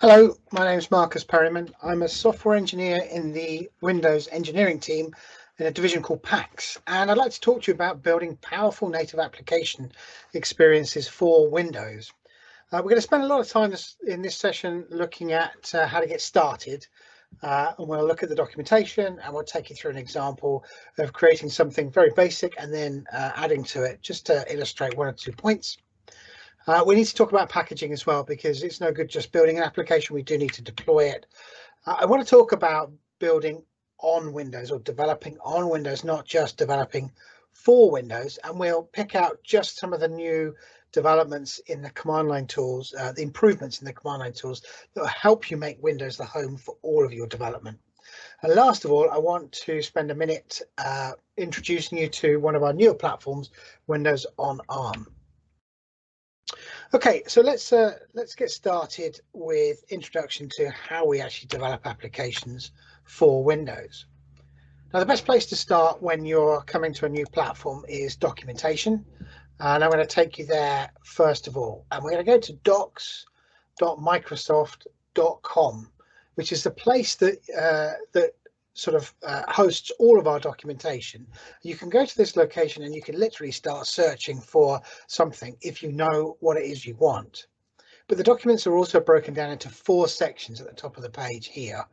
Hello, my name is Marcus Perryman. I'm a software engineer in the Windows engineering team in a division called PAX, and I'd like to talk to you about building powerful native application experiences for Windows. We're going to spend a lot of time in this session looking at how to get started, and we'll look at the documentation and we'll take you through an example of creating something very basic and then adding to it just to illustrate one or two points. We need to talk about packaging as well, because it's no good just building an application. We do need to deploy it. I want to talk about building on Windows or developing on Windows, not just developing for Windows. And we'll pick out just some of the new developments in the command line tools, the improvements in the command line tools that will help you make Windows the home for all of your development. And last of all, I want to spend a minute introducing you to one of our newer platforms, Windows on ARM. Okay, so let's get started with introduction to how we actually develop applications for Windows. Now, the best place to start when you're coming to a new platform is documentation, and I'm going to take you there first of all. And we're going to go to docs.microsoft.com, which is the place that sort of hosts all of our documentation. You can go to this location and you can literally start searching for something if you know what it is you want. But the documents are also broken down into 4 sections at the top of the page here.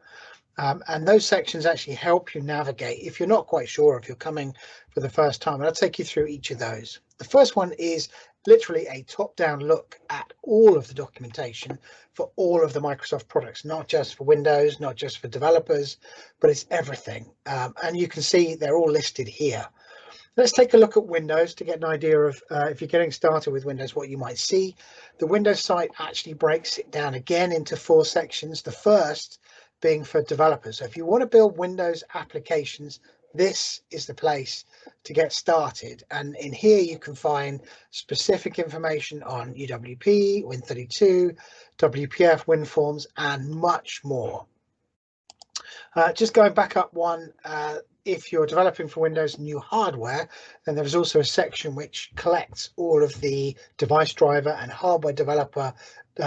And those sections actually help you navigate if you're not quite sure, if you're coming for the first time. And I'll take you through each of those. The first one is literally a top-down look at all of the documentation for all of the Microsoft products, not just for Windows, not just for developers, but it's everything. And you can see they're all listed here. Let's take a look at Windows to get an idea of, if you're getting started with Windows, what you might see. The Windows site actually breaks it down again into 4 sections. The first being for developers. So if you want to build Windows applications, this is the place to get started. And in here you can find specific information on UWP, Win32, WPF, WinForms, and much more. Just going back up one, if you're developing for Windows new hardware, then there's also a section which collects all of the device driver and hardware developer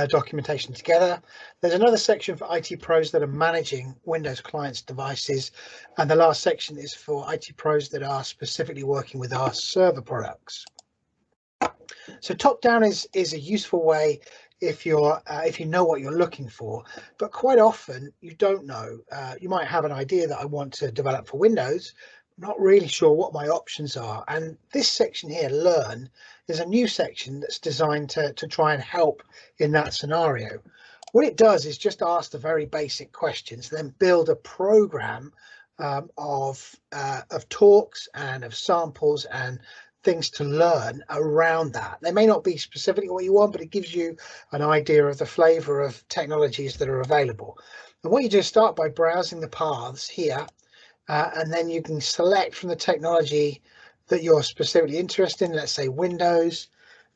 documentation together. There's another section for IT pros that are managing Windows clients devices, and the last section is for IT pros that are specifically working with our server products. So top down is a useful way if you know what you're looking for, but quite often you don't know. You might have an idea that I want to develop for Windows, not really sure what my options are. And this section here, Learn, is a new section that's designed to try and help in that scenario. What it does is just ask the very basic questions, then build a program of talks and of samples and things to learn around that. They may not be specifically what you want, but it gives you an idea of the flavor of technologies that are available. And what you do is start by browsing the paths here, and then you can select from the technology that you're specifically interested in, let's say Windows.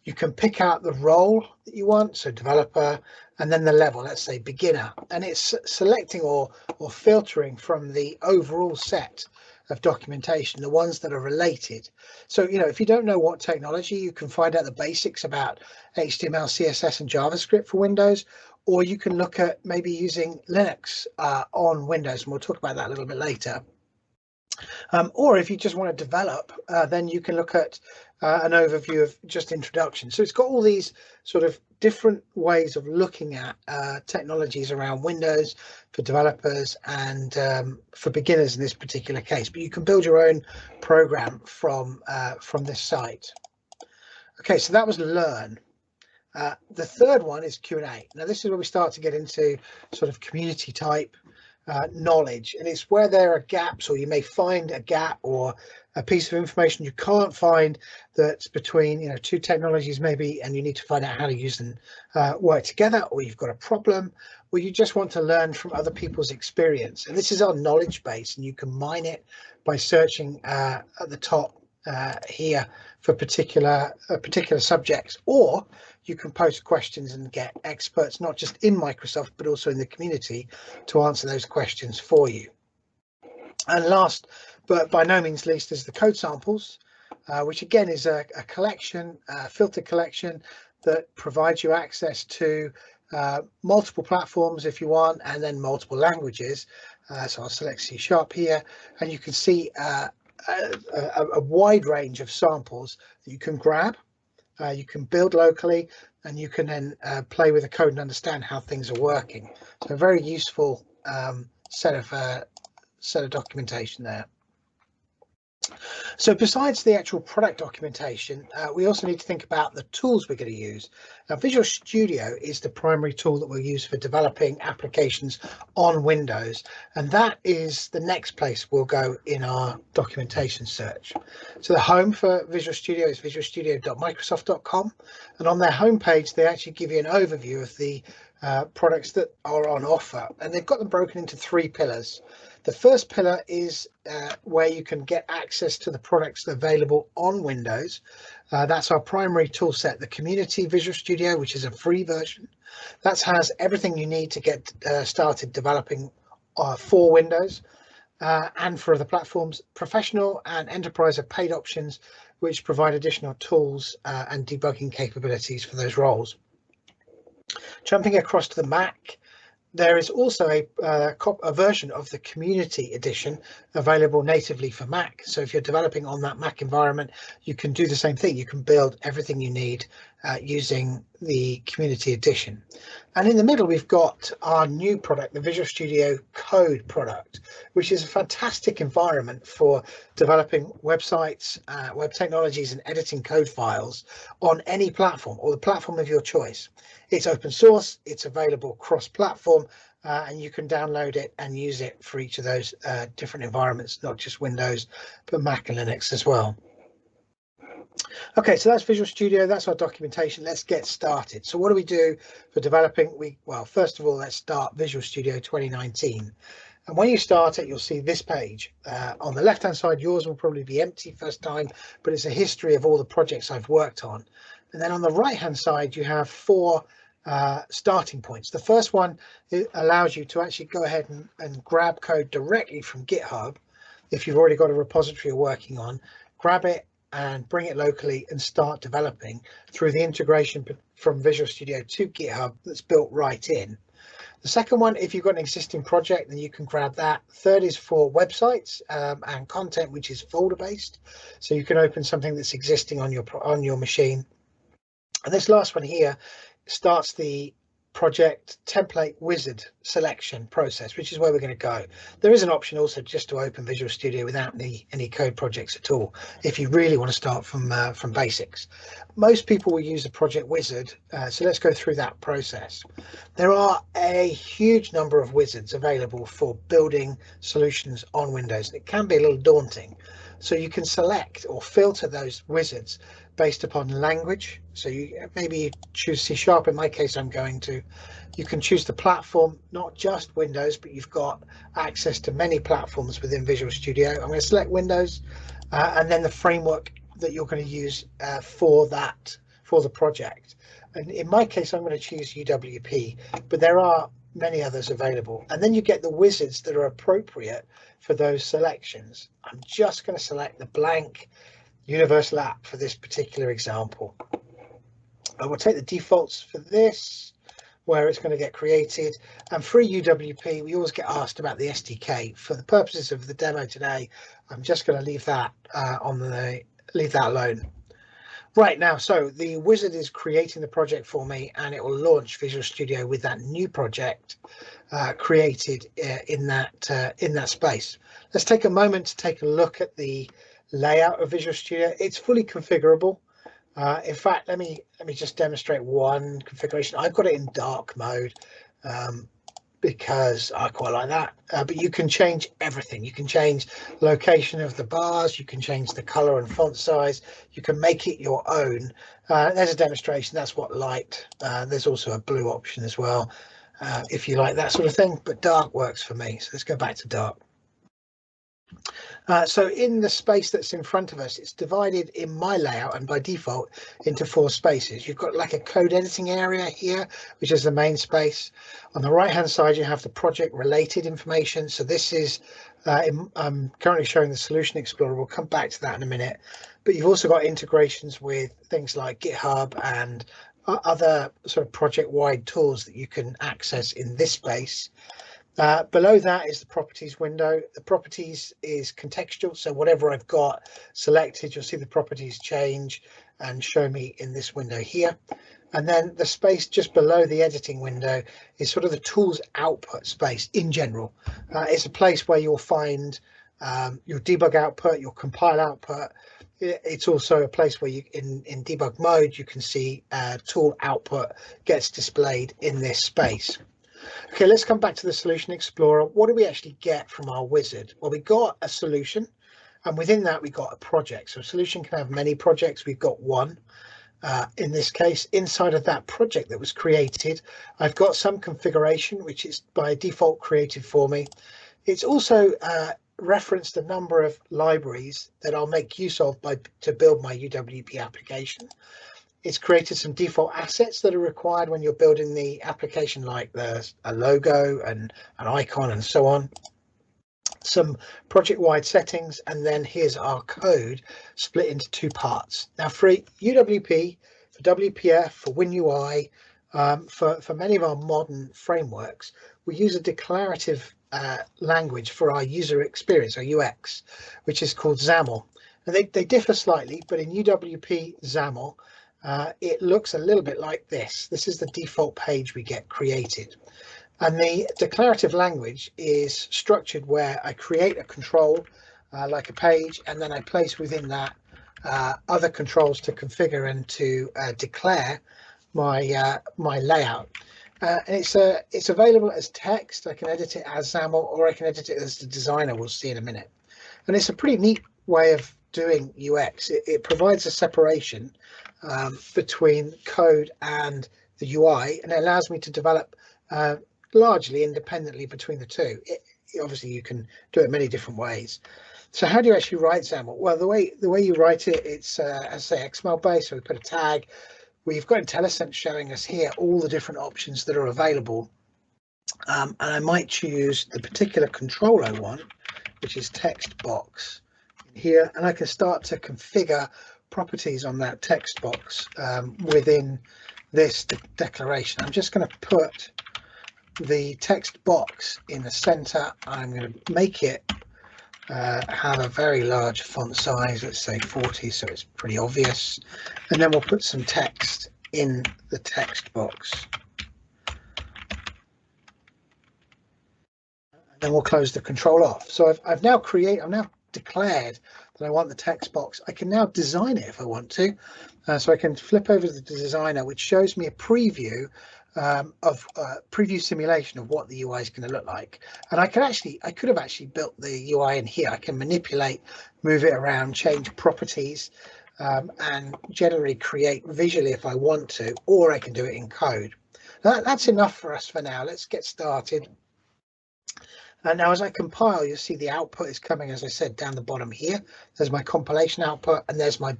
You can pick out the role that you want, so developer, and then the level, let's say beginner, and it's selecting or filtering from the overall set of documentation, the ones that are related. So, you know, if you don't know what technology, you can find out the basics about HTML, CSS, and JavaScript for Windows, or you can look at maybe using Linux on Windows, and we'll talk about that a little bit later. Or if you just want to develop, then you can look at an overview of just introduction. So it's got all these sort of different ways of looking at technologies around Windows for developers and for beginners in this particular case. But you can build your own program from this site. Okay, so that was Learn. The third one is Q&A. Now this is where we start to get into sort of community type knowledge, and it's where there are gaps, or you may find a gap or a piece of information you can't find that's between, you know, 2 technologies maybe, and you need to find out how to use them work together, or you've got a problem, or you just want to learn from other people's experience. And this is our knowledge base, and you can mine it by searching at the top here for particular subjects, or you can post questions and get experts, not just in Microsoft, but also in the community, to answer those questions for you. And last, but by no means least, is the code samples, which again is a collection, a filter collection that provides you access to multiple platforms if you want, and then multiple languages. So I'll select C# here, and you can see a wide range of samples that you can grab. You can build locally, and you can then play with the code and understand how things are working. So a very useful set of documentation there. So besides the actual product documentation, we also need to think about the tools we're going to use. Now, Visual Studio is the primary tool that we'll use for developing applications on Windows, and that is the next place we'll go in our documentation search. So the home for Visual Studio is visualstudio.microsoft.com, and on their homepage they actually give you an overview of the products that are on offer, and they've got them broken into 3 pillars. The first pillar is where you can get access to the products available on Windows. That's our primary tool set, the Community Visual Studio, which is a free version. That has everything you need to get started developing for Windows and for other platforms. Professional and Enterprise are paid options, which provide additional tools and debugging capabilities for those roles. Jumping across to the Mac, there is also a version of the Community Edition available natively for Mac. So if you're developing on that Mac environment, you can do the same thing. You can build everything you need using the Community Edition. And in the middle, we've got our new product, the Visual Studio Code product, which is a fantastic environment for developing websites, web technologies, and editing code files on any platform or the platform of your choice. It's open source, it's available cross-platform, and you can download it and use it for each of those different environments, not just Windows, but Mac and Linux as well. Okay, so that's Visual Studio, that's our documentation. Let's get started. So what do we do for developing? Well, first of all, let's start Visual Studio 2019. And when you start it, you'll see this page. On the left-hand side, yours will probably be empty first time, but it's a history of all the projects I've worked on. And then on the right-hand side, you have 4 starting points. The first one, it allows you to actually go ahead and grab code directly from GitHub. If you've already got a repository you're working on, grab it and bring it locally and start developing through the integration from Visual Studio to GitHub that's built right in. The second one, if you've got an existing project, then you can grab that. Third is for websites and content, which is folder based. So you can open something that's existing on your machine. And this last one here starts the project template wizard selection process, which is where we're going to go. There is an option also just to open Visual Studio without any code projects at all, if you really want to start from basics. Most people will use a project wizard, so let's go through that process. There are a huge number of wizards available for building solutions on Windows, and it can be a little daunting. So you can select or filter those wizards based upon language. So maybe you choose C#. In my case, you can choose the platform, not just Windows, but you've got access to many platforms within Visual Studio. I'm going to select Windows and then the framework that you're going to use for the project. And in my case, I'm going to choose UWP, but there are many others available. And then you get the wizards that are appropriate for those selections. I'm just going to select the blank universal app for this particular example. I will take the defaults for this, where it's going to get created. And for UWP, we always get asked about the SDK. For the purposes of the demo today, I'm just going to leave that alone. Right now, so the wizard is creating the project for me, and it will launch Visual Studio with that new project created in that space. Let's take a moment to take a look at the layout of Visual Studio. It's fully configurable. In fact, let me just demonstrate one configuration. I've got it in dark mode because I quite like that. But you can change everything. You can change location of the bars. You can change the color and font size. You can make it your own. There's a demonstration. That's what light. There's also a blue option as well, if you like that sort of thing. But dark works for me. So let's go back to dark. So in the space that's in front of us, it's divided in my layout and by default into 4 spaces. You've got like a code editing area here, which is the main space. On the right hand side, you have the project related information. So this is I'm currently showing the Solution Explorer. We'll come back to that in a minute. But you've also got integrations with things like GitHub and other sort of project-wide tools that you can access in this space. Below that is the properties window. The properties is contextual, so whatever I've got selected, you'll see the properties change and show me in this window here. And then the space just below the editing window is sort of the tools output space in general. It's a place where you'll find your debug output, your compile output. It's also a place where you in debug mode, you can see tool output gets displayed in this space. Okay, let's come back to the Solution Explorer. What do we actually get from our wizard? Well, we got a solution, and within that we got a project. So a solution can have many projects. We've got one. In this case, inside of that project that was created, I've got some configuration, which is by default created for me. It's also referenced a number of libraries that I'll make use of to build my UWP application. It's created some default assets that are required when you're building the application, like a logo and an icon and so on. Some project-wide settings, and then here's our code split into two parts. Now for UWP, for WPF, for WinUI, for many of our modern frameworks, we use a declarative language for our user experience, or UX, which is called XAML. And they differ slightly, but in UWP XAML, it looks a little bit like this. This is the default page we get created. And the declarative language is structured where I create a control like a page, and then I place within that other controls to configure and to declare my my layout. And it's available as text. I can edit it as XAML, or I can edit it as the designer. We'll see in a minute. And it's a pretty neat way of doing UX. It provides a separation between code and the UI, and it allows me to develop largely independently between the two. Obviously, you can do it many different ways. So how do you actually write XAML? Well, the way you write it, it's as I say, XML based. So we put a tag. We've got IntelliSense showing us here all the different options that are available. And I might choose the particular control I want, which is text box here, and I can start to configure properties on that text box within this declaration. I'm just going to put the text box in the center. I'm going to make it have a very large font size, let's say 40, so it's pretty obvious, and then we'll put some text in the text box, and then we'll close the control off. So I've now declared that I want the text box. I can now design it if I want to, so I can flip over to the designer, which shows me a preview preview simulation of what the UI is going to look like. And I could have actually built the UI in here. I can manipulate, move it around, change properties, and generally create visually if I want to, or I can do it in code. That's enough for us for now. Let's get started. And now as I compile, you'll see the output is coming, as I said, down the bottom here. There's my compilation output, and there's my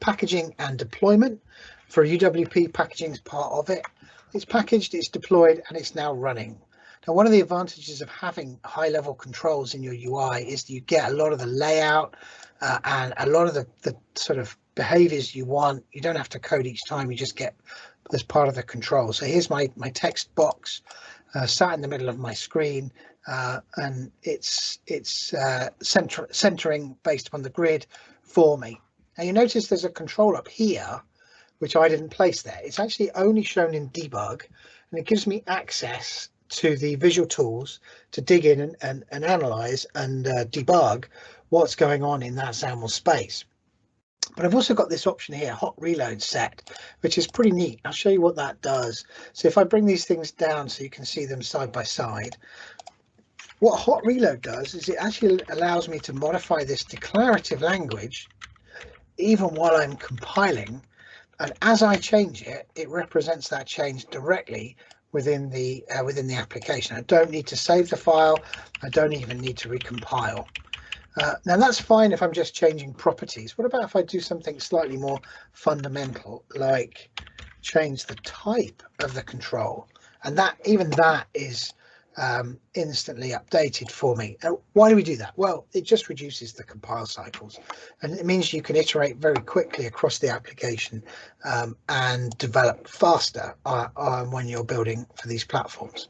packaging and deployment. For UWP, packaging is part of it. It's packaged, it's deployed, and it's now running. Now, one of the advantages of having high-level controls in your UI is that you get a lot of the layout and a lot of the sort of behaviors you want. You don't have to code each time, you just get as part of the control. So here's my text box sat in the middle of my screen, and it's centering based upon the grid for me. Now you notice there's a control up here which I didn't place there. It's actually only shown in debug, and it gives me access to the visual tools to dig in and analyze and debug what's going on in that XAML space. But I've also got this option here, hot reload set, which is pretty neat. I'll show you what that does. So if I bring these things down so you can see them side by side, what hot reload does is it actually allows me to modify this declarative language even while I'm compiling. And as I change it, it represents that change directly within the application. I don't need to save the file. I don't even need to recompile. Now that's fine if I'm just changing properties. What about if I do something slightly more fundamental, like change the type of the control? And even that is instantly updated for me. Why do we do that? Well, it just reduces the compile cycles, and it means you can iterate very quickly across the application and develop faster when you're building for these platforms.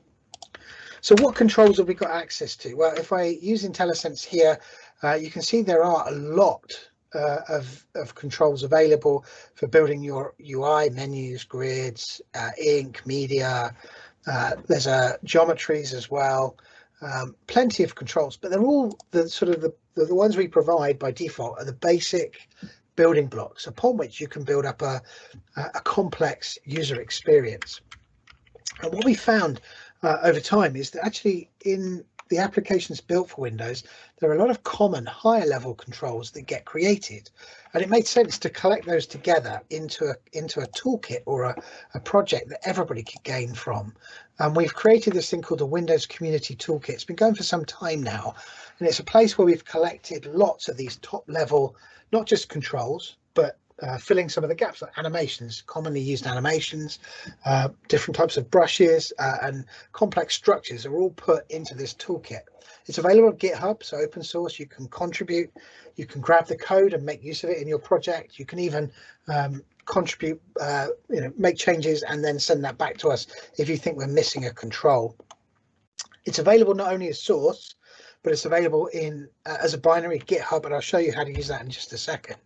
So what controls have we got access to? Well, if I use IntelliSense here, you can see there are a lot of controls available for building your UI, menus, grids, ink, media. There's geometries as well. Plenty of controls, but they're all the ones we provide by default are the basic building blocks upon which you can build up a complex user experience. And what we found over time is that actually in the applications built for Windows, there are a lot of common higher level controls that get created, and it made sense to collect those together into a toolkit or a project that everybody could gain from. And we've created this thing called the Windows Community Toolkit. It's been going for some time now, and it's a place where we've collected lots of these top level, not just controls, but filling some of the gaps, like animations, commonly used animations, different types of brushes, and complex structures are all put into this toolkit. It's available on GitHub, so open source. You can contribute, you can grab the code and make use of it in your project. You can even contribute, make changes and then send that back to us if you think we're missing a control. It's available not only as source, but it's available in as a binary GitHub, and I'll show you how to use that in just a second.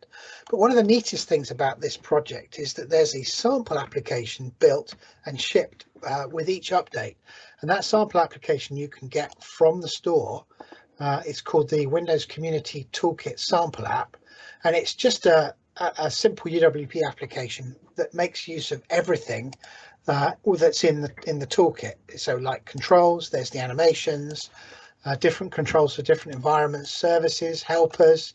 But one of the neatest things about this project is that there's a sample application built and shipped with each update, and that sample application you can get from the store. It's called the Windows Community Toolkit Sample App, and it's just a simple UWP application that makes use of everything that's in the toolkit. So like controls, there's the animations, different controls for different environments, services, helpers,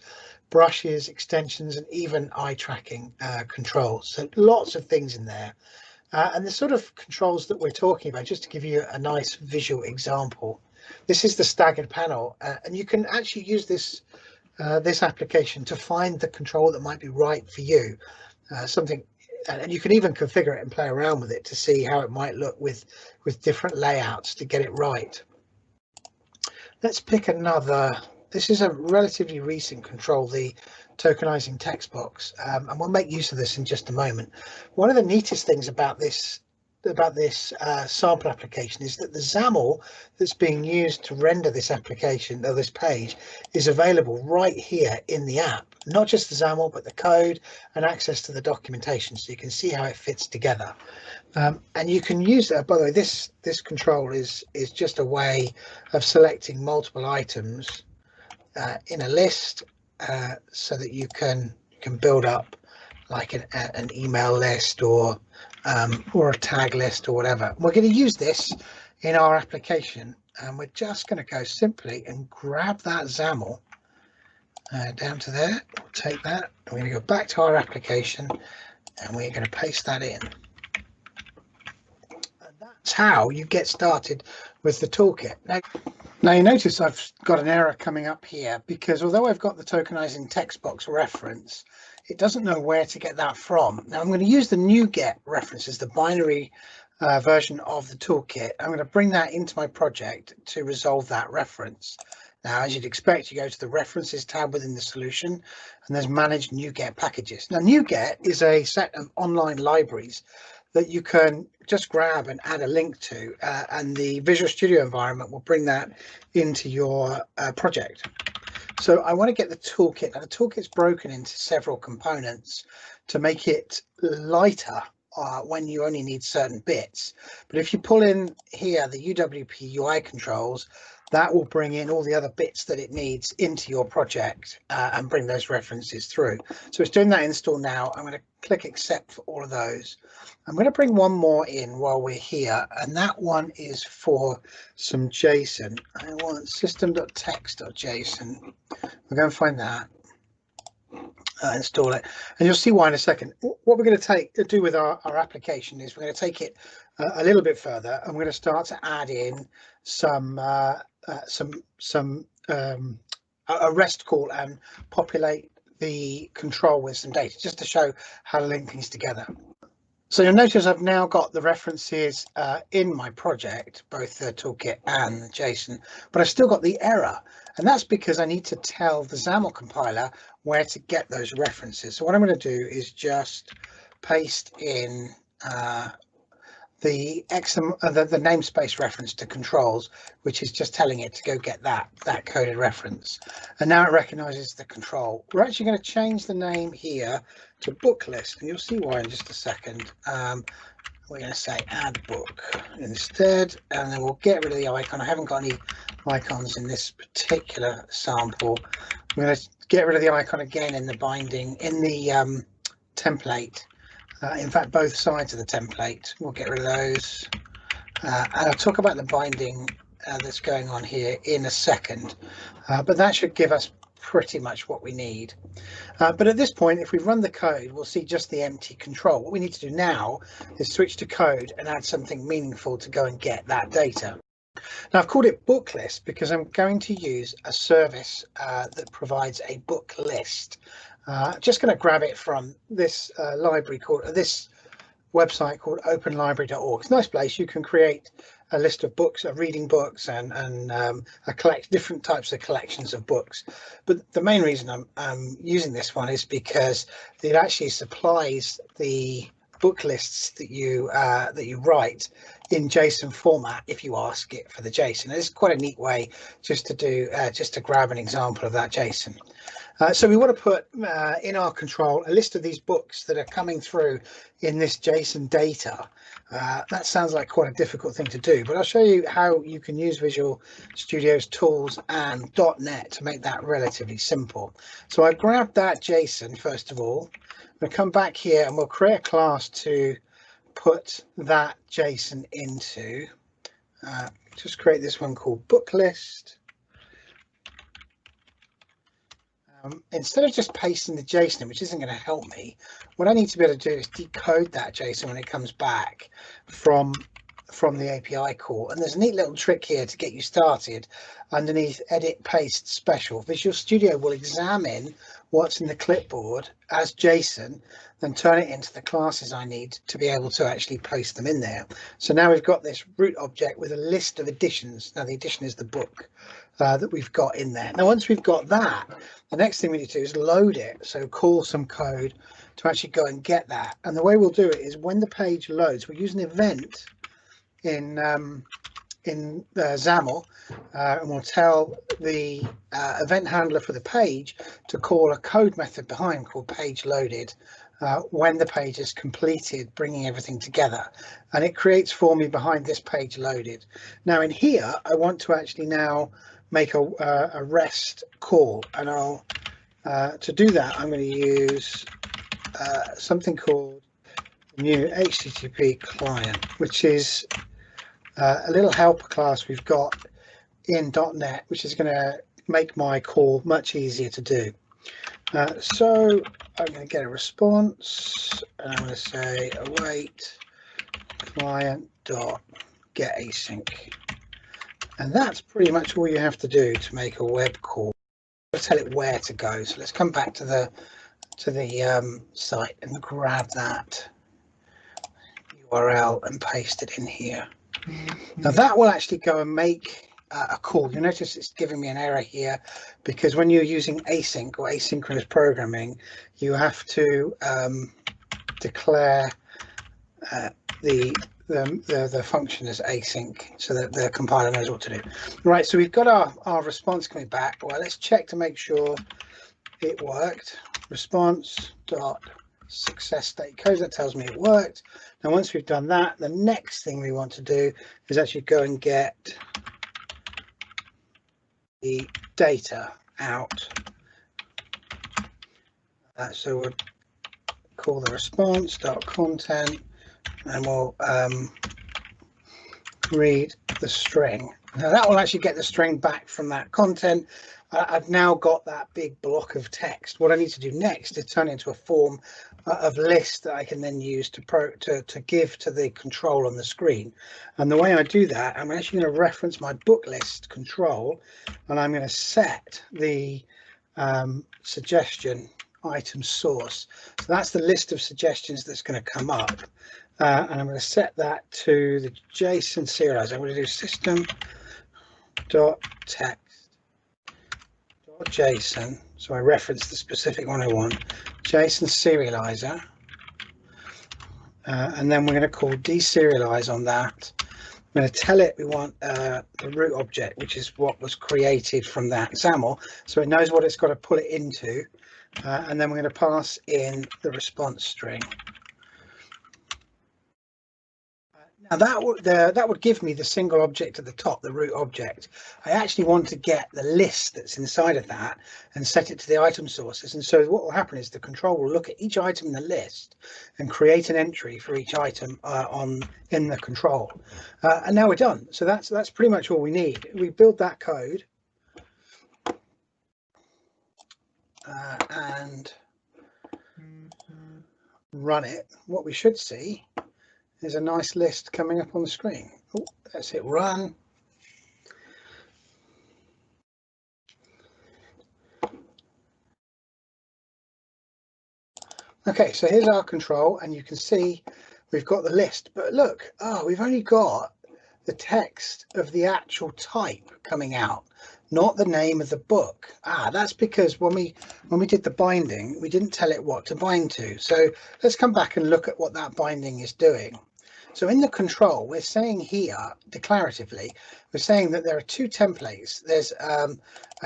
brushes, extensions, and even eye tracking controls. So lots of things in there. And the sort of controls that we're talking about, just to give you a nice visual example, this is the staggered panel, and you can actually use this application to find the control that might be right for you. And you can even configure it and play around with it to see how it might look with different layouts to get it right. Let's pick another. This is a relatively recent control, the tokenizing text box, and we'll make use of this in just a moment. One of the neatest things about this sample application is that the XAML that's being used to render this application or this page is available right here in the app. Not just the XAML, but the code and access to the documentation, so you can see how it fits together. And you can use that. By the way, this control is just a way of selecting multiple items in a list, so that you can build up like an email list or a tag list or whatever. We're going to use this in our application, and we're just going to go simply and grab that XAML down to there. We'll take that. We're going to go back to our application, and we're going to paste that in. And that's how you get started with the toolkit. Now you notice I've got an error coming up here, because although I've got the tokenizing text box reference, it doesn't know where to get that from. Now I'm going to use the NuGet references, the binary version of the toolkit. I'm going to bring that into my project to resolve that reference. Now, as you'd expect, you go to the References tab within the solution, and there's Manage NuGet Packages. Now, NuGet is a set of online libraries that you can just grab and add a link to, and the Visual Studio environment will bring that into your project. So I want to get the toolkit. Now, the toolkit's broken into several components to make it lighter when you only need certain bits. But if you pull in here the UWP UI controls, that will bring in all the other bits that it needs into your project and bring those references through. So it's doing that install now. I'm going to click accept for all of those. I'm going to bring one more in while we're here, and that one is for some JSON. I want system.text.json. We're going to find that. Install it, and you'll see why in a second. What we're going to do with our application is we're going to take it a little bit further, and we're going to start to add in a REST call and populate the control with some data, just to show how to link things together. So you'll notice I've now got the references in my project, both the toolkit and the JSON, but I've still got the error. And that's because I need to tell the XAML compiler where to get those references. So what I'm going to do is just paste in the namespace reference to controls, which is just telling it to go get that coded reference. And now it recognizes the control. We're actually going to change the name here to book list, and you'll see why in just a second. We're going to say add book instead, and then we'll get rid of the icon. I haven't got any icons in this particular sample. I'm going to get rid of the icon again in the binding, in the template. In fact, both sides of the template, we'll get rid of those. And I'll talk about the binding that's going on here in a second, but that should give us pretty much what we need. But at this point, if we run the code, we'll see just the empty control. What we need to do now is switch to code and add something meaningful to go and get that data. Now I've called it book list because I'm going to use a service that provides a book list. Just going to grab it from this library called this website called openlibrary.org. It's a nice place. You can create a list of books, reading books, and collect different types of collections of books. But the main reason I'm using this one is because it actually supplies the book lists that you write in JSON format if you ask it for the JSON. It's quite a neat way just to do just to grab an example of that JSON. So we want to put in our control a list of these books that are coming through in this JSON data. That sounds like quite a difficult thing to do, but I'll show you how you can use Visual Studio's tools and .NET to make that relatively simple. So I grabbed that JSON first of all. We'll come back here and we'll create a class to put that JSON into. Just create this one called book list. Instead of just pasting the JSON, which isn't going to help me, what I need to be able to do is decode that JSON when it comes back from the API call. And there's a neat little trick here to get you started. Underneath edit paste special, Visual Studio will examine what's in the clipboard as JSON, then turn it into the classes I need to be able to actually paste them in there. So now we've got this root object with a list of additions. Now the addition is the book that we've got in there. Now once we've got that, the next thing we need to do is load it. So call some code to actually go and get that. And the way we'll do it is when the page loads, we'll use an event in XAML, and we'll tell the event handler for the page to call a code method behind called page loaded when the page is completed, bringing everything together, and it creates for me behind this page loaded. Now in here I want to actually now make a REST call, and I'll to do that I'm going to use something called new HTTP client, which is a little helper class we've got in .NET, which is going to make my call much easier to do. So I'm going to get a response, and I'm going to say await client dot get async, and that's pretty much all you have to do to make a web call. I'll tell it where to go. So let's come back to the site and grab that URL and paste it in here. Now that will actually go and make a call. You notice it's giving me an error here because when you're using async or asynchronous programming, you have to declare the function as async so that the compiler knows what to do. Right, so we've got our response coming back. Well, let's check to make sure it worked. Response dot success state code, that tells me it worked. Now once we've done that, the next thing we want to do is actually go and get the data out. So we'll call the response dot content, and we'll read the string. Now that will actually get the string back from that content. I've now got that big block of text. What I need to do next is turn it into a form of list that I can then use to give to the control on the screen. And the way I do that, I'm actually going to reference my book list control, and I'm going to set the suggestion item source. So that's the list of suggestions that's going to come up. And I'm going to set that to the JSON serializer. I'm going to do system.text.json. So I reference the specific one I want, JSON serializer. And then we're going to call deserialize on that. I'm going to tell it we want the root object, which is what was created from that XAML, so it knows what it's got to pull it into, and then we're going to pass in the response string. Now that would give me the single object at the top, the root object. I actually want to get the list that's inside of that and set it to the item sources. And so what will happen is the control will look at each item in the list and create an entry for each item in the control. And now we're done. So that's pretty much all we need. We build that code and run it. What we should see is a nice list coming up on the screen. Oh, let's hit run. Okay, so here's our control, and you can see we've got the list, but look, we've only got the text of the actual type coming out, not the name of the book. That's because when we did the binding, we didn't tell it what to bind to. So let's come back and look at what that binding is doing. So in the control, we're saying here, declaratively, we're saying that there are two templates. There's a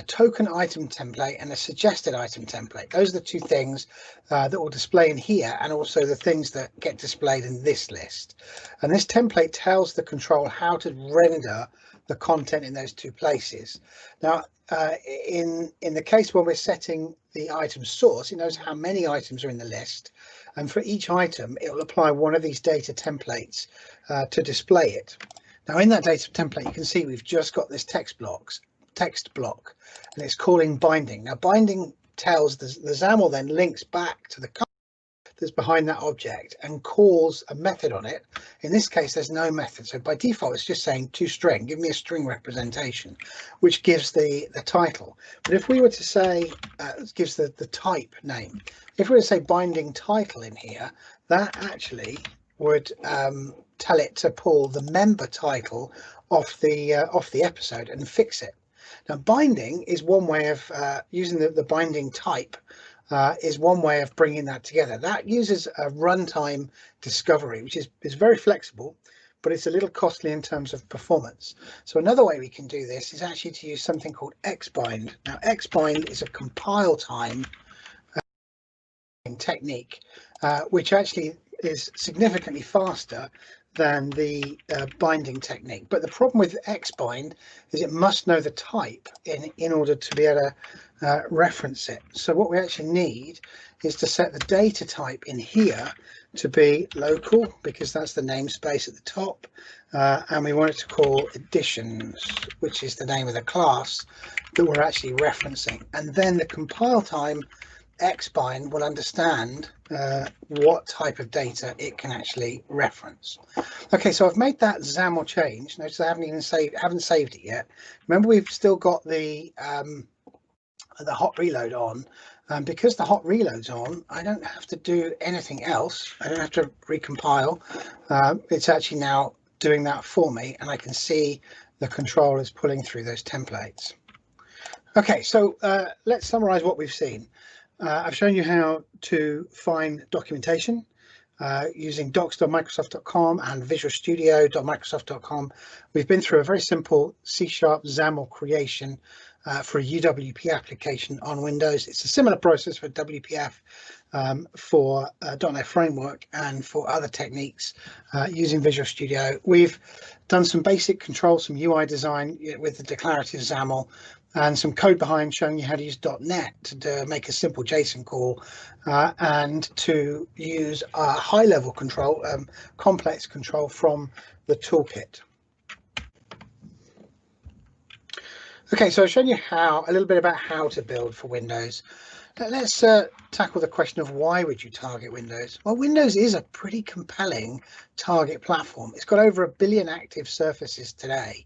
token item template and a suggested item template. Those are the two things that will display in here, and also the things that get displayed in this list. And this template tells the control how to render the content in those two places. Now, in the case where we're setting the item source, it knows how many items are in the list, and for each item it will apply one of these data templates to display it. Now in that data template you can see we've just got this text block, and it's calling binding. Now binding tells the XAML then links back to the code that's behind that object and calls a method on it. In this case there's no method, so by default it's just saying toString, give me a string representation, which gives the title. But if we were to say it gives the type name, if we were to say binding title in here, that actually would tell it to pull the member title off the episode and fix it. Now binding is one way of using the binding type is one way of bringing that together. That uses a runtime discovery, which is very flexible, but it's a little costly in terms of performance. So another way we can do this is actually to use something called xbind. Now xbind is a compile time technique, which actually is significantly faster than the binding technique. But the problem with xbind is it must know the type in order to be able to reference it. So what we actually need is to set the data type in here to be local, because that's the namespace at the top, and we want it to call editions, which is the name of the class that we're actually referencing. And then the compile time xbind will understand what type of data it can actually reference. Okay, so I've made that XAML change. Notice I haven't saved it yet. Remember, we've still got the hot reload on, and because the hot reload's on, I don't have to do anything else. I don't have to recompile. It's actually now doing that for me, and I can see the control is pulling through those templates. Okay, so let's summarize what we've seen. I've shown you how to find documentation using docs.microsoft.com and visualstudio.microsoft.com. We've been through a very simple C# XAML creation for a UWP application on Windows. It's a similar process for WPF for .NET Framework and for other techniques using Visual Studio. We've done some basic controls, some UI design with the declarative XAML, and some code behind showing you how to use .NET to make a simple JSON call and to use a high-level control, complex control from the toolkit. Okay, so I've shown you a little bit about how to build for Windows. Let's tackle the question of why would you target Windows? Well, Windows is a pretty compelling target platform. It's got over 1 billion active surfaces today,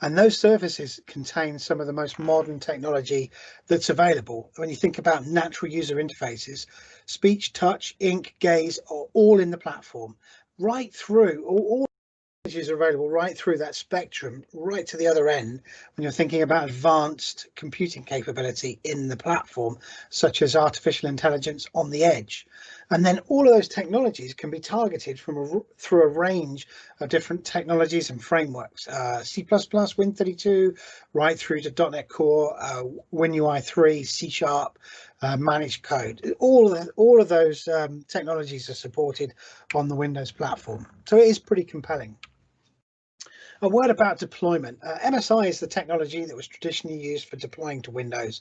and those surfaces contain some of the most modern technology that's available. When you think about natural user interfaces, speech, touch, ink, gaze are all in the platform, right through, all technologies are available right through that spectrum, right to the other end when you're thinking about advanced computing capability in the platform, such as artificial intelligence on the edge. And then all of those technologies can be targeted through a range of different technologies and frameworks, C++, Win32, right through to .NET Core, WinUI 3, C#, managed code. All of those technologies are supported on the Windows platform. So it is pretty compelling. A word about deployment. MSI is the technology that was traditionally used for deploying to Windows.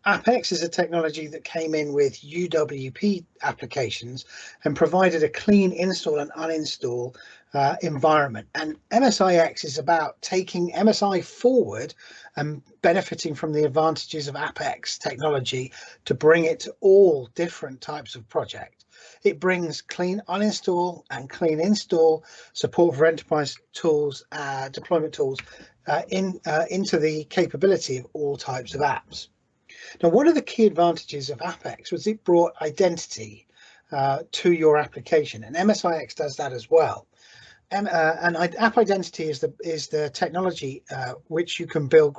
AppX is a technology that came in with UWP applications and provided a clean install and uninstall environment. And MSIX is about taking MSI forward and benefiting from the advantages of AppX technology to bring it to all different types of projects. It brings clean uninstall and clean install support for enterprise tools, deployment tools into the capability of all types of apps. Now, one of the key advantages of AppX was it brought identity to your application, and MSIX does that as well. And App Identity is the technology which you can build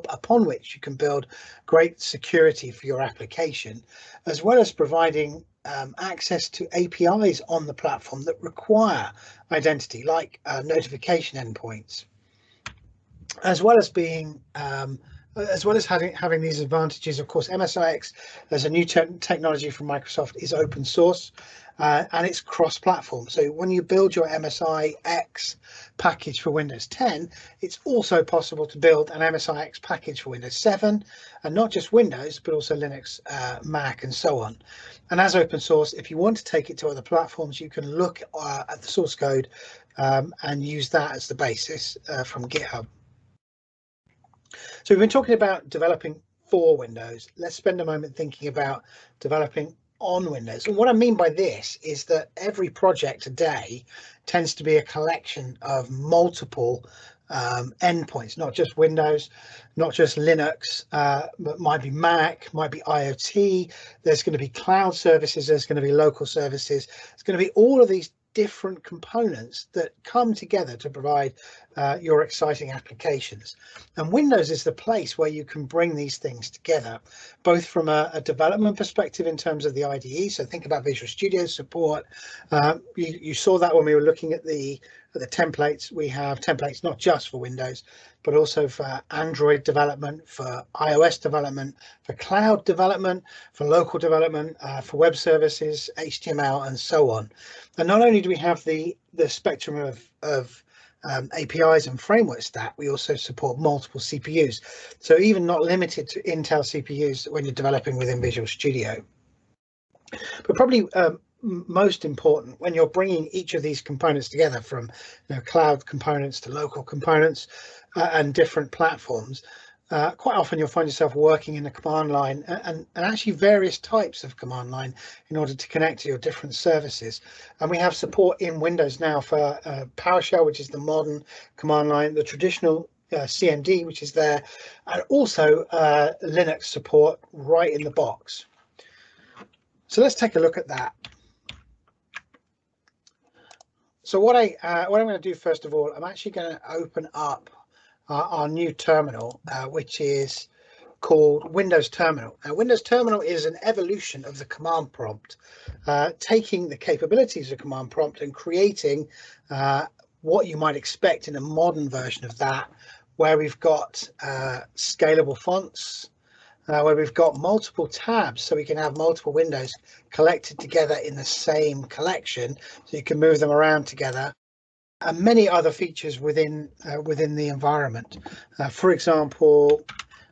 upon which you can build great security for your application, as well as providing access to APIs on the platform that require identity, like notification endpoints, as well as being having these advantages. Of course, MSIX, as a new technology from Microsoft, is open source and it's cross-platform. So when you build your MSIX package for Windows 10, it's also possible to build an MSIX package for Windows 7, and not just Windows, but also Linux, Mac, and so on. And as open source, if you want to take it to other platforms, you can look at the source code and use that as the basis from GitHub. So we've been talking about developing for Windows. Let's spend a moment thinking about developing on Windows. And what I mean by this is that every project today tends to be a collection of multiple endpoints, not just Windows, not just Linux, but might be Mac, might be IoT. There's going to be cloud services, there's going to be local services. It's going to be all of these different components that come together to provide your exciting applications. And Windows is the place where you can bring these things together, both from a development perspective in terms of the IDE. So think about Visual Studio support. You saw that when we were looking at the templates. We have templates not just for Windows, but also for Android development, for iOS development, for cloud development, for local development, for web services, HTML, and so on. And not only do we have the spectrum of APIs and framework stack, we also support multiple CPUs. So even not limited to Intel CPUs when you're developing within Visual Studio. But probably most important, when you're bringing each of these components together, from cloud components to local components and different platforms, quite often you'll find yourself working in a command line and actually various types of command line in order to connect to your different services. And we have support in Windows now for PowerShell, which is the modern command line, the traditional CMD, which is there, and also Linux support right in the box. So let's take a look at that. So what I'm going to do first of all, I'm actually going to open up our new terminal, which is called Windows Terminal. Now, Windows Terminal is an evolution of the command prompt, taking the capabilities of command prompt and creating what you might expect in a modern version of that, where we've got scalable fonts, where we've got multiple tabs, so we can have multiple windows collected together in the same collection, so you can move them around together, and many other features within the environment. For example,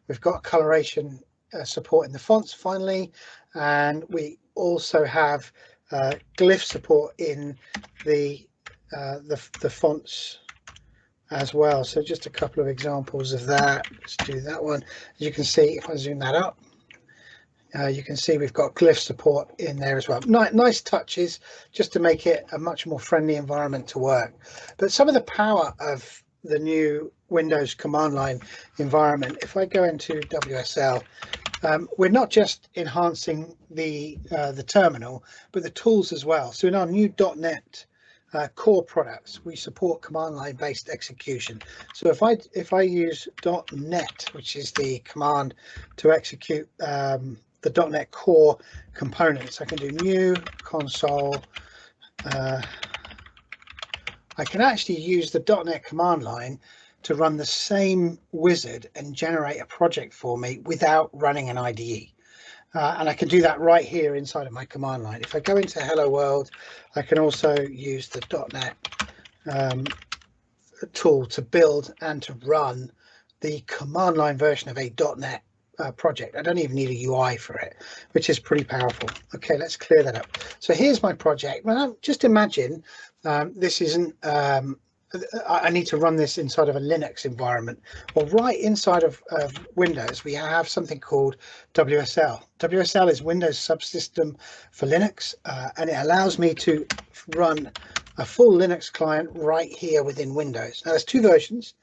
we've got coloration support in the fonts finally, and we also have glyph support in the fonts as well. So just a couple of examples of that. Let's do that one. As you can see, if I zoom that up, You can see we've got glyph support in there as well. Nice touches just to make it a much more friendly environment to work. But some of the power of the new Windows command line environment, if I go into WSL, we're not just enhancing the terminal, but the tools as well. So in our new .NET core products, we support command line based execution. So if I use .NET, which is the command to execute the .NET core components, I can do new console. I can actually use the .NET command line to run the same wizard and generate a project for me without running an IDE. And I can do that right here inside of my command line. If I go into Hello World, I can also use the .NET tool to build and to run the command line version of a .NET project. I don't even need a UI for it, which is pretty powerful. Okay, let's clear that up. So here's my project. Well, just imagine this isn't I need to run this inside of a Linux environment. Well, right inside of Windows, we have something called WSL. WSL is Windows subsystem for Linux, and it allows me to run a full Linux client right here within Windows. Now, there's two versions.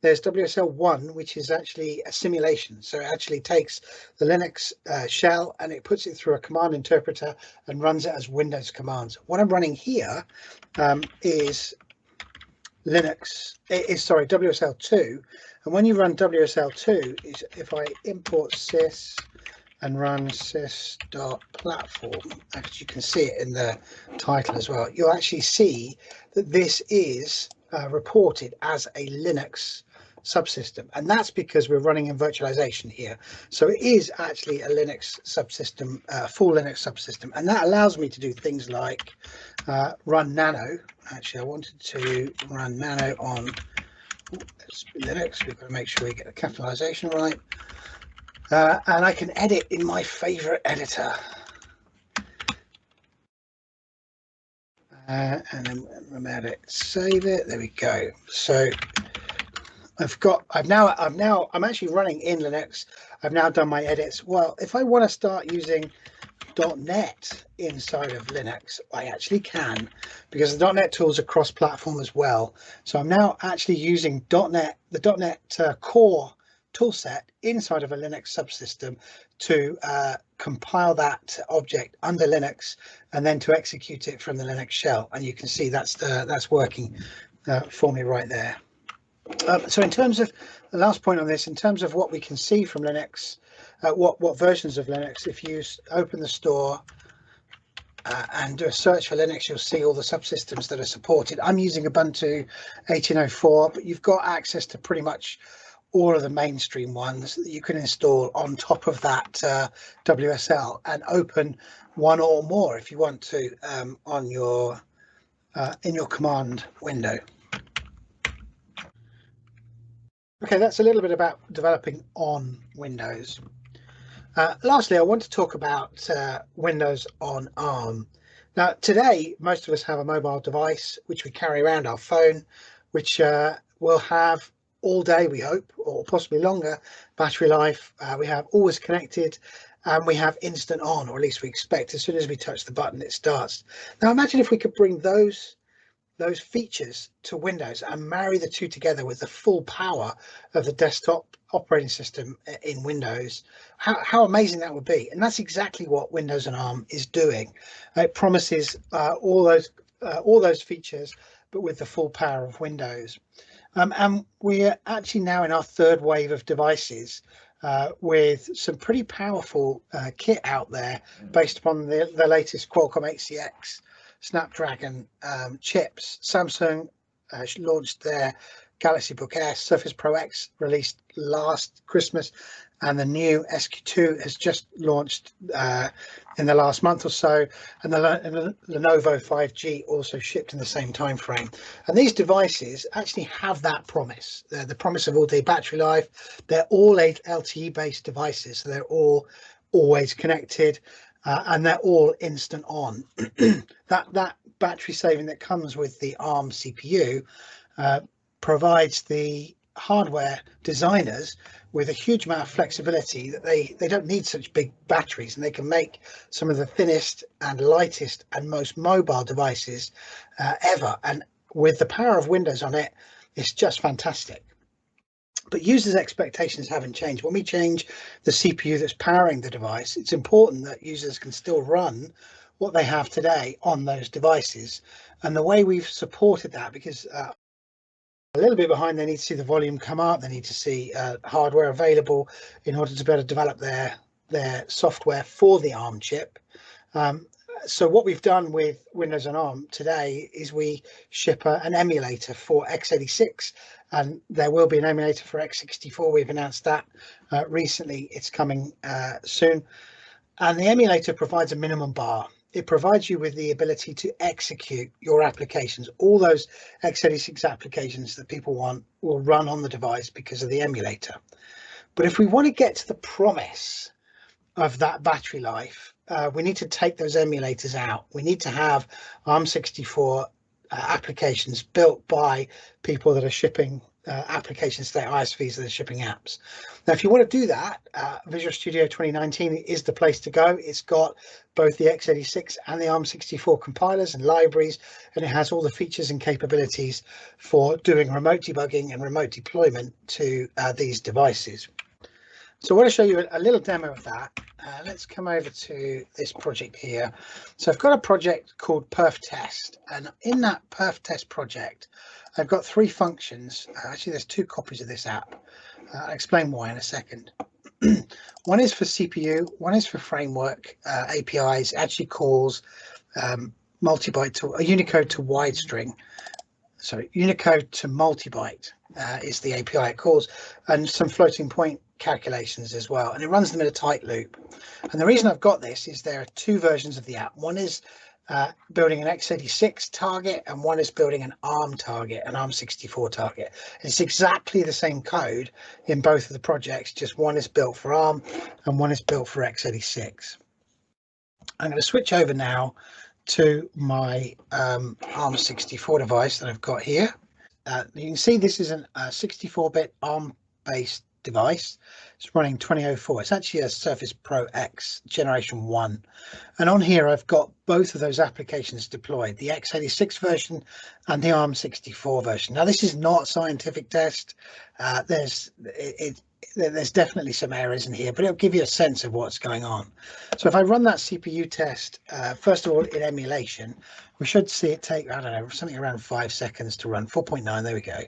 There's WSL 1, which is actually a simulation. So it actually takes the Linux shell and it puts it through a command interpreter and runs it as Windows commands. What I'm running here is WSL2, and when you run WSL2, is if I import sys and run sys.platform, as you can see it in the title as well, you'll actually see that this is reported as a Linux subsystem, and that's because we're running in virtualization here. So it is actually a Linux subsystem, full Linux subsystem, and that allows me to do things like run nano. Actually, I wanted to run nano on Linux. We've got to make sure we get the capitalization right, and I can edit in my favorite editor. And then remember it, save it. There we go. So I'm actually running in Linux. I've now done my edits. Well, if I want to start using .NET inside of Linux, I actually can, because the .NET tools are cross-platform as well. So I'm now actually using .NET, the .NET core toolset inside of a Linux subsystem to compile that object under Linux and then to execute it from the Linux shell. And you can see that's working for me right there. So in terms of the last point on this, in terms of what we can see from Linux, what versions of Linux, if you open the store and do a search for Linux, you'll see all the subsystems that are supported. I'm using Ubuntu 18.04, but you've got access to pretty much all of the mainstream ones that you can install on top of that WSL, and open one or more if you want to on your in your command window. Okay, that's a little bit about developing on Windows. Lastly, I want to talk about Windows on ARM. Now, today, most of us have a mobile device which we carry around, our phone, which will have all day, we hope, or possibly longer, battery life. We have always connected, and we have instant on, or at least we expect as soon as we touch the button, it starts. Now, imagine if we could bring those features to Windows and marry the two together with the full power of the desktop operating system in Windows. How amazing that would be. And that's exactly what Windows on ARM is doing. It promises all those features, but with the full power of Windows. And we're actually now in our third wave of devices with some pretty powerful kit out there based upon the latest Qualcomm HCX Snapdragon chips. Samsung launched their Galaxy Book S, Surface Pro X released last Christmas, and the new SQ2 has just launched in the last month or so, and the Lenovo 5G also shipped in the same time frame. And these devices actually have that promise, the promise of all-day battery life. They're all LTE based devices, so they're all always connected. And they're all instant on. that battery saving that comes with the ARM CPU provides the hardware designers with a huge amount of flexibility that they don't need such big batteries, and they can make some of the thinnest and lightest and most mobile devices ever. And with the power of Windows on it, it's just fantastic. But users' expectations haven't changed. When we change the CPU that's powering the device, it's important that users can still run what they have today on those devices. And the way we've supported that, because a little bit behind, they need to see the volume come up, they need to see hardware available in order to be able to develop their software for the ARM chip. So what we've done with Windows on ARM today is we ship an emulator for x86, and there will be an emulator for x64. We've announced that recently. It's coming soon. And the emulator provides a minimum bar. It provides you with the ability to execute your applications. All those x86 applications that people want will run on the device because of the emulator. But if we want to get to the promise of that battery life, we need to take those emulators out. We need to have ARM64 applications built by people that are shipping applications today, ISVs that are shipping apps. Now, if you want to do that, Visual Studio 2019 is the place to go. It's got both the x86 and the ARM64 compilers and libraries, and it has all the features and capabilities for doing remote debugging and remote deployment to these devices. So I want to show you a little demo of that. Let's come over to this project here. So I've got a project called Perf Test, and in that Perf Test project, I've got 3 functions. Actually, there's 2 copies of this app. I'll explain why in a second. One is for CPU, one is for framework APIs. It actually calls multibyte to Unicode to wide string. Sorry, Unicode to multibyte is the API it calls, and some floating point calculations as well, and it runs them in a tight loop. And the reason I've got this is there are 2 versions of the app. One is building an x86 target, and one is building an ARM target, an ARM64 target. It's exactly the same code in both of the projects, just one is built for ARM and one is built for x86. I'm going to switch over now to my ARM64 device that I've got here. You can see this is a 64-bit ARM-based device. It's running 2004. It's actually a Surface Pro X Generation 1. And on here, I've got both of those applications deployed, the x86 version and the ARM64 version. Now, this is not a scientific test. There's definitely some errors in here, but it'll give you a sense of what's going on. So if I run that CPU test, first of all, in emulation, we should see it take, I don't know, something around 5 seconds to run. 4.9, there we go.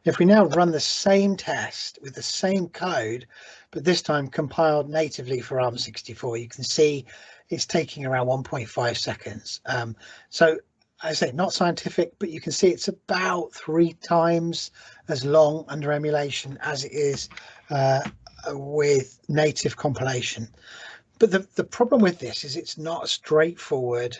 If we now run the same test with the same code, but this time compiled natively for ARM64, you can see it's taking around 1.5 seconds. So I say not scientific, but you can see it's about 3 times as long under emulation as it is with native compilation. But the problem with this is it's not a straightforward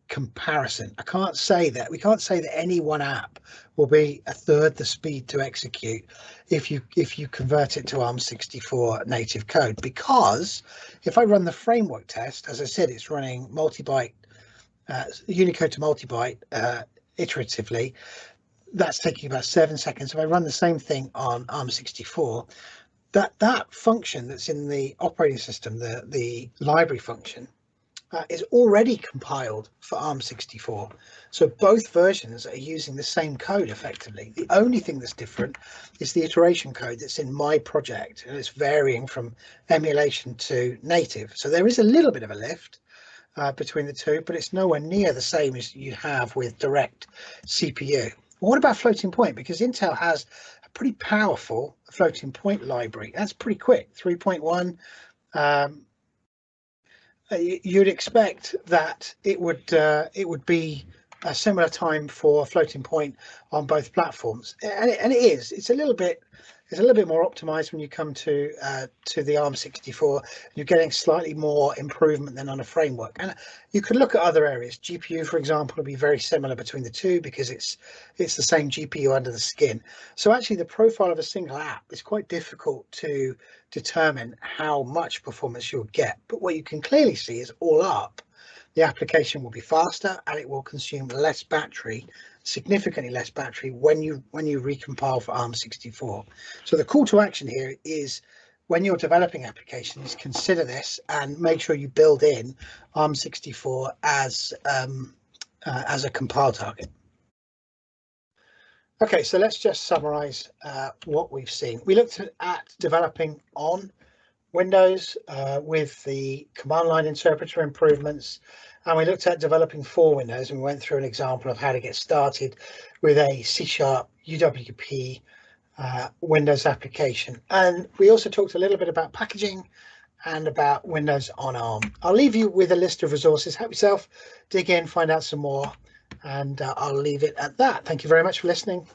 comparison. We can't say that any one app will be a third the speed to execute if you convert it to ARM64 native code, because if I run the framework test, as I said, it's running multibyte Unicode to multibyte iteratively. That's taking about 7 seconds. If I run the same thing on ARM64, that function that's in the operating system, the library function, is already compiled for ARM64. So both versions are using the same code effectively. The only thing that's different is the iteration code that's in my project, and it's varying from emulation to native. So there is a little bit of a lift between the two, but it's nowhere near the same as you have with direct CPU. Well, what about floating point? Because Intel has a pretty powerful floating point library. That's pretty quick, 3.1. You'd expect that it would be a similar time for floating point on both platforms, and it is. It's a little bit more optimized when you come to the ARM64. You're getting slightly more improvement than on a framework, and you could look at other areas. GPU, for example, will be very similar between the two because it's the same GPU under the skin. So actually, the profile of a single app is quite difficult to determine how much performance you'll get. But what you can clearly see is all up, the application will be faster and it will consume less battery, significantly less battery when you recompile for ARM64. So the call to action here is, when you're developing applications, consider this and make sure you build in ARM64 as a compile target. Okay, so let's just summarize what we've seen. We looked at developing on Windows with the command line interpreter improvements, and we looked at developing for Windows, and we went through an example of how to get started with a C# UWP Windows application. And we also talked a little bit about packaging and about Windows on ARM. I'll leave you with a list of resources. Help yourself, dig in, find out some more, and I'll leave it at that. Thank you very much for listening.